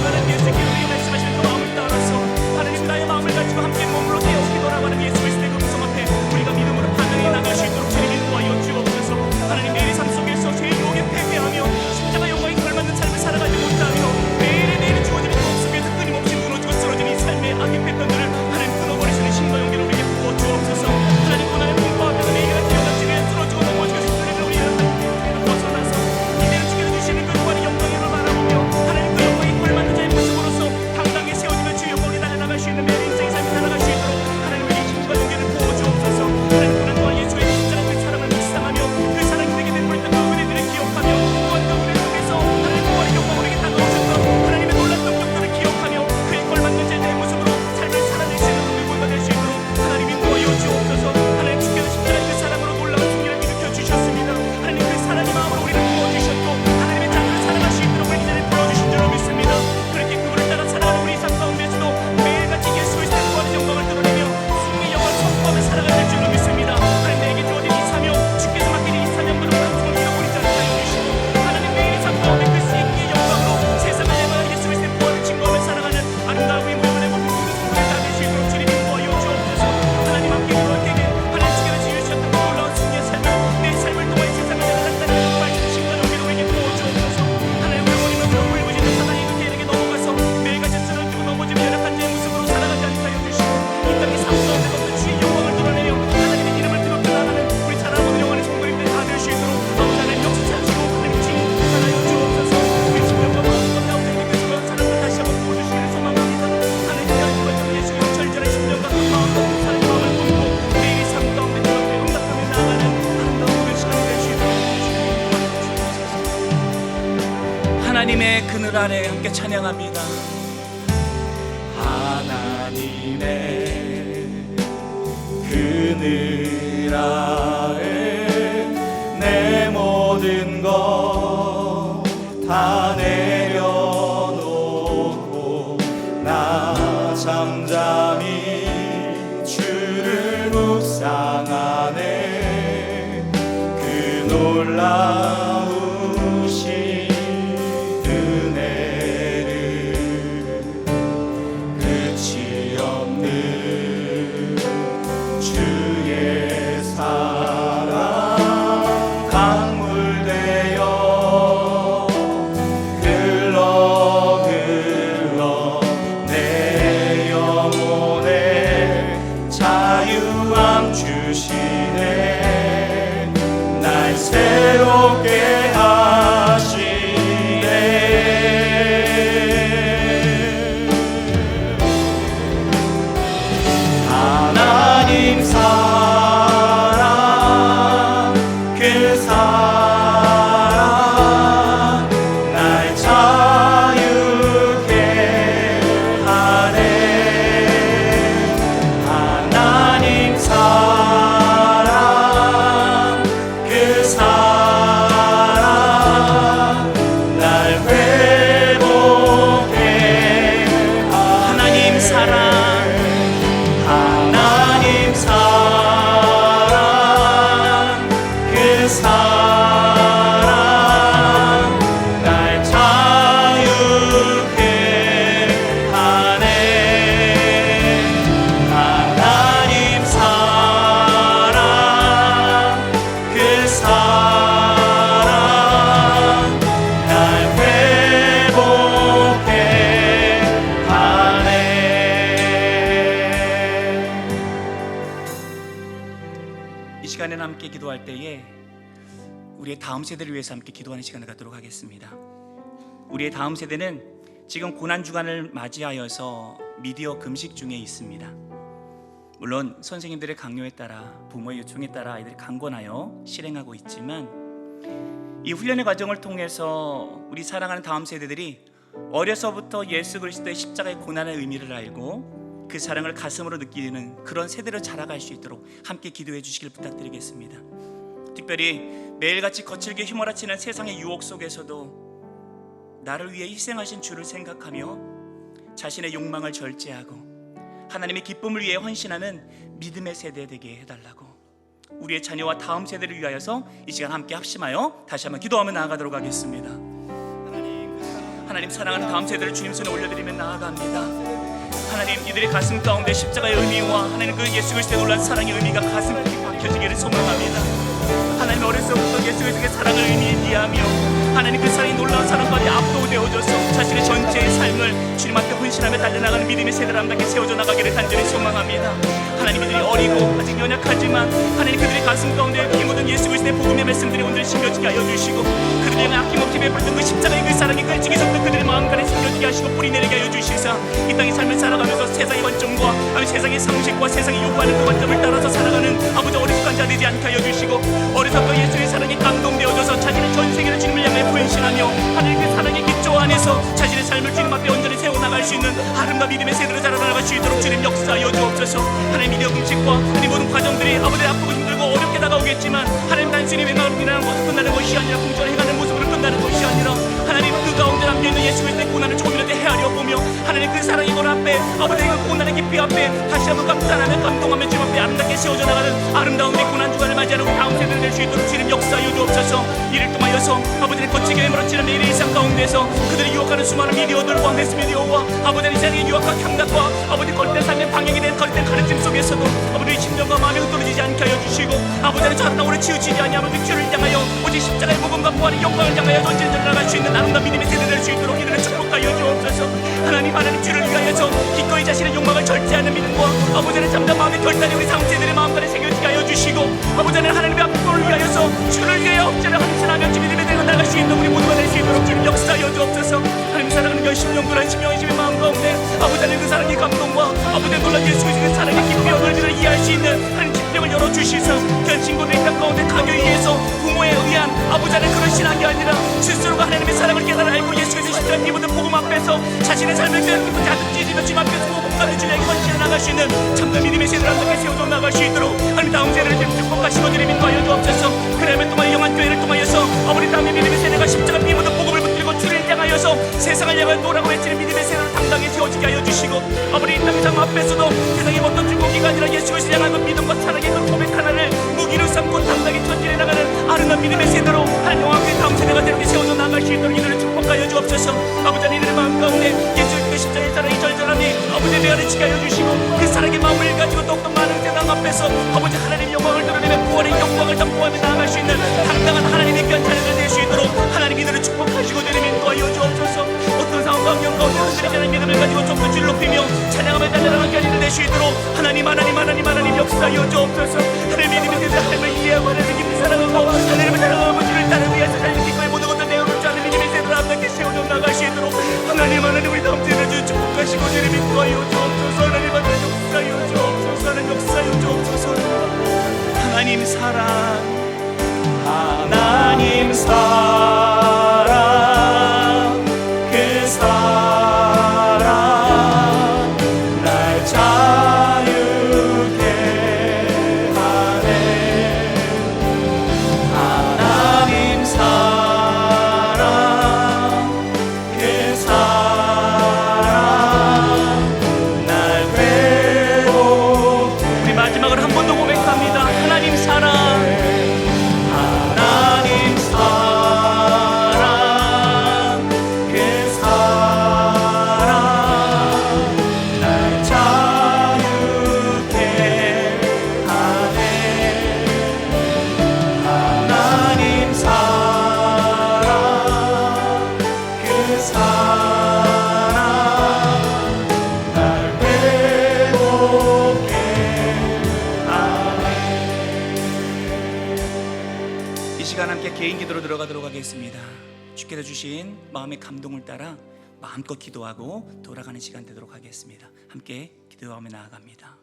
하나님 예수께서 우리에게 말씀하시는 그 마음을 따라서 하나님, 나의 마음을 가지고 함께 몸으로 깨어 기도라고 하는 예수 그리스도의 그 음성 앞에 우리가 믿음으로 반응해 나갈 수 있도록 주님이 도와여 주옵소서. 하나님, 매일의 삶 속에서 죄의 유혹에 패배하며 십자가 영광에 걸맞는 삶을 살아가지 못하며 매일의 주어지는 법 속에서 끊임없이 무너지고 쓰러지는 이 삶의 악의 패턴들을 하나님 끊어버리시는 신과 용기를 우리에게 부어 주옵소서. 하나님, 고난의 풍파 앞에서 매일같이 뛰어닥치며 쓰러지고 넘어지고 쓰러지는 우리의 하나님 벗어나서 이대로 주께서 주시는 그 부활의 영광을 바라보며 하나님, 그 영광에 걸맞는 자의 모습으로서 당당히 세워지며 주의 영광에 달려나갈 수 있는 매일 인생의 삶을 살아갈 수 있도록 하나님, 우리의 힘과 용기를 부어 주옵소서. 하나님, 고난과 예수의 십자가의 그 사랑을 묵상하며 그 사랑이 우리에게 베풀었던 그 은혜들을 기억하며 또한 그 은혜 속에서 하나님 부활의 영광 우리에게 다가오셨던 하나님의 놀라운 능력들을 기억하며 그에 걸맞는 제자의 모습으로 삶을 살아낼 수 있는 우리가 될 수 있도록 하나님이 도와여 주옵소서. 하나님, 주께서 십자가의 그 사랑으로 놀라운 승리를 일으켜 주셨습니다. 하나님, 그 사랑의 마음으로 우리를 부어주셨고 하나님의 자녀를 살아갈 수 있도록 우리 자리에 불러주신 줄로 믿습니다. 그렇게 그분을 따라 살아가는 우리 삶 가운데서도 매일같이 예수 그리스도의 부활의 영광을 드러내며 승리의 영광을 선포하며 살아가야 될 줄로 믿습니다. 하나님, 내게 주어진 이 사명, 주께서 맡긴 이 사명으로 방송을 위해 우리 자리에 주시고 하나님, 매일의 삶 가운데 그 승리의 영광으로 세상을 향하여 예수 그리스도의 부활을 증거하며 살아가는 아름다운 우리 모두의 모든 성도를 다 될 수 있도록 주님이 도와여 주옵소서. 하나님, 함께 그럴 때에 하나님 주께서 지으셨던 그 놀라운 승리의 삶을 내 삶을 통해 세상을 향해 나타내는 그 말씀 신과 용기로 우리에게 부어 주옵소서. 하나님, 우리 원인은 그런 울부짖는 사단의 그 계략에 넘어가서 매일같이 쓰러지고 넘어지며 연약한 자의 모습으로 살아가지 않게 하여 주시고 이 땅의 삶 가운데 없는 주의 영광을 드러내며 하나님의 이름을 드럽게 나가는 우리 자라오는 영원의 성도님들 다 될 수 있도록 아버지 하나님 역사하시고 하나님 칭찬하여 주옵소서. 우리 심령과 마음과 가운데 그 주의 사랑을 다시 한번 부어주시기를 소망합니다. 하나님, 하나님과 저 예수님의 절절한 심령과 마음과 사랑의 마음을 품고 매일의 삶 가운데 주 앞에 응답하며 나아가는 아름다운 우리 시간이 될 수 있도록 하나님의 그늘 아래 함께 찬양합니다. 하나님의 그늘 아래 내 모든 것 다 내려놓고 나 잠잠히 주를 묵상하네. 그 놀라우신 은혜를 그치 주시네 날 새롭게 하시네 하나님 사랑 그 사랑 날 자유케 하네 하나님 사랑 그 사랑 날 회복해 하나님 사랑 하나님 사랑 그 사랑 날 자유케 하네 하나님 사랑 그 사랑 날 회복해 하네. 이 시간에는 함께 기도할 때에 우리의 다음 세대를 위해서 함께 기도하는 시간을 갖도록 하겠습니다. 우리의 다음 세대는 지금 고난주간을 맞이하여서 미디어 금식 중에 있습니다. 물론 선생님들의 강요에 따라 부모의 요청에 따라 아이들이 강권하여 실행하고 있지만 이 훈련의 과정을 통해서 우리 사랑하는 다음 세대들이 어려서부터 예수 그리스도의 십자가의 고난의 의미를 알고 그 사랑을 가슴으로 느끼는 그런 세대로 자라갈 수 있도록 함께 기도해 주시길 부탁드리겠습니다. 특별히 매일같이 거칠게 휘몰아치는 세상의 유혹 속에서도 나를 위해 희생하신 주를 생각하며 자신의 욕망을 절제하고 하나님의 기쁨을 위해 헌신하는 믿음의 세대 되게 해달라고 우리의 자녀와 다음 세대를 위하여서 이 시간 함께 합심하여 다시 한번 기도하며 나아가도록 하겠습니다. 하나님 사랑하는 다음 세대를 주님 손에 올려드리며 나아갑니다. 하나님 이들의 가슴 가운데 십자가의 의미와 하나님 그 예수 그리스도의 놀란 사랑의 의미가 가슴 깊이 박혀지기를 소망합니다. 하나님 어려서부터 예수 그리스도의 사랑을 의미하며 하나님 그 사랑이 놀라운 사랑까지 압도되어져서 자신의 전체의 삶을 주님 앞에 헌신하며 달려나가는 믿음의 세대를 함께 세워져 나가기를 간절히 소망합니다. 하나님 이들이 어리고 아직 연약하지만 하나님 그들의 가슴 가운데 피 묻은 예수 그리스도의 복음의 말씀들이 오늘 심겨지게 하여 주시고 그들의 향해 아낌없이 베풀던 그 십자가의 그 사랑이 그 찌기서부터 그들의 마음간에 심겨지게 하시고 뿌리 내리게 하여 주시사 이 땅의 삶을 살아가면서 세상의 관점과 세상의 상식과 세상이 요구하는 그 관점을 따라서 살아가는 아버지 어리숙한 자 되지 않게 하여 주시고 어리석고 예수의 사랑에 감동되어져서 자신의 전 세계를 주님을 향해 헌신하며 하나님 그 사랑의 기초 안에서 자신의 삶을 주님 앞에 온전히 세워나갈 수 있는 아름다운 믿음의 세대로 자라나갈 수 있도록 주님 역사하여 주옵소서. 하나님 미디어 금식과 하나님 모든 과정들이 아버지 아프고 힘들고 어렵게 다가오겠지만 하나님 단순히 외마음이라는 것을 끝나는 것이 아니라 공전을 해가는 모습으로 끝나는 것이 아니라 하나님 그 가운데 남겨있는 예수 그리스도의 고난을 조금이라도 헤아려 보며 하나님 그 사랑의 건 앞에 아버지 그 고난의 깊이 앞에 다시 한번 감탄하며 감동하며 주님 앞에 아름답게 세워져 나가는 아름다운 우리 고난주간을 맞이하는 다음 세대를 낼 수 있도록 주님 역사하여 주옵소서. 이를 통하여서 아버지의 거치게 외몰아치는 매일의 일상 가운데서 그들이 유혹하는 수많은 미디어들과 매스미디어와 아버지의 세상의 유혹과 강락과 아버지 거짓된 삶의 방향이 된 거짓된 가르침 속에서도 아버지의 심정과 마음이 흐트러지지 않게 하여 주시고 아버지의 저런 오래 치우치지 아니하면 주를 향하여 오직 십자가의 복음과 부활의 영광을 향하여 전진을 나갈 수 있는 아름다운 믿음의 세대 될 수 있도록 이들을 축복하여 주옵소서. 하나님 주를 위하여서 기꺼이 자신의 욕망을 절제하는 믿음과 아버지의 잠잠 마음의 결단이 우리 다음 세대의 마음간에 새겨지게 하여 주시고 아버지는 하나님의 앞으로를 위하여서 주를 위하여 억제를 헌신하며 주 믿음의 대로 나갈 수 있는 우리 모두가 될 수 있도록 주님 역사하여 주옵소서. 하나님 사랑하는 열심명들한 심령의 마음 가운데 아버지의 그 사랑의 감동과 아버지의 놀란 예수 그리스도의 사랑의 깊이와 넓이를 이해할 수 있는 하나님 지평을 열어주시사 그 친구들의 땅 가운데 가교에 의해서 부모에 의한 아버지의 그런 신앙이 아니라 스스로가 하나님의 사랑을 깨달아 알고 예수 그리스도의 십자가 피 묻은 복음 앞에서 자신의 삶을 깨닫고 자주 찢으며 주님 앞에서 복음까지 주님에게 헌신해 나갈 수 있는 참된 믿음의 세대를 함께 세워져 나갈 수 있도록 하나님 다음 세대를 축복하시고 주님 인도하여 주옵소서. 그러면 또한 영한 교회를 통하여서 아버지 다음의 믿음의 세대가 십자가 피 묻은 복음을 붙들고 주를 향하여서 세상을 향하여 노라고 외치는 믿음의 세대를 당당히 세워지게 하여 주시고 아버지 이 땅의 삶 앞에서도 세상의 어떤 중고기가 아니라 예수 그리스도를 향한 믿음과 사랑의 그 고백 하나를 무기로 삼고 당당히 전진해 나가는 아름다운 믿음의 세대로 하나님 영광의 다음 세대가 되게 세워져 나갈 수 있도록 이들을 축복하여 주옵소서. 아버지 이들의 마음 가운데 예수 그리스도의 십자가의 사랑이 절절하니 아버지의 내 안에 지게 하여 주시고 그 사랑의 마음을 가지고 더욱더 많은 세상 앞에서 아버지 하나님의 영광을 드러내며 부활의 영광을 담보하며 나아갈 수 있는 당당한 하나님의 귀한 자녀가 될 수 있도록 하나님 이들을 축복하시고 주님 인도하여 주옵소서. 어떤 상황 환경 가운데 흔들리지 않은 믿음을 가지고 좀 더 주를 높이며 찬양하며 달려나가게 하는 나가시도록 하나님 역사여 주옵소서. 하나님의 이름에 대해서 하나님을 이해하고 하나님을 깊이 사랑하고 하나님을 사랑하고 아버지를 따르기 위해서 자신의 기꺼이 모든 것을 내어놓지 않는 믿음의 세대를 앞당겨 세워져 나가시도록 하나님 우리 다음주에는 주 축복하시고 주를 믿고요 주옵소서. 하나님 역사여 주옵소서. 하나님 역사여 주옵소서. 하나님 사랑 하나님 사랑 그 사랑 날 자유케 하네. 하나님 사랑 그 사랑 날 회복해. 우리 마지막으로 한 번 더 고백합니다. 하나님 사랑 하나님 사랑 그 사랑 날 자유케 하네. 하나님 사랑 그 사랑 날 회복해 하네. 이 시간 함께 개인 기도로 들어가도록 하겠습니다. 주께서 주신 마음의 감동을 따라 마음껏 기도하고 돌아가는 시간 되도록 하겠습니다. 함께 기도하며 나아갑니다.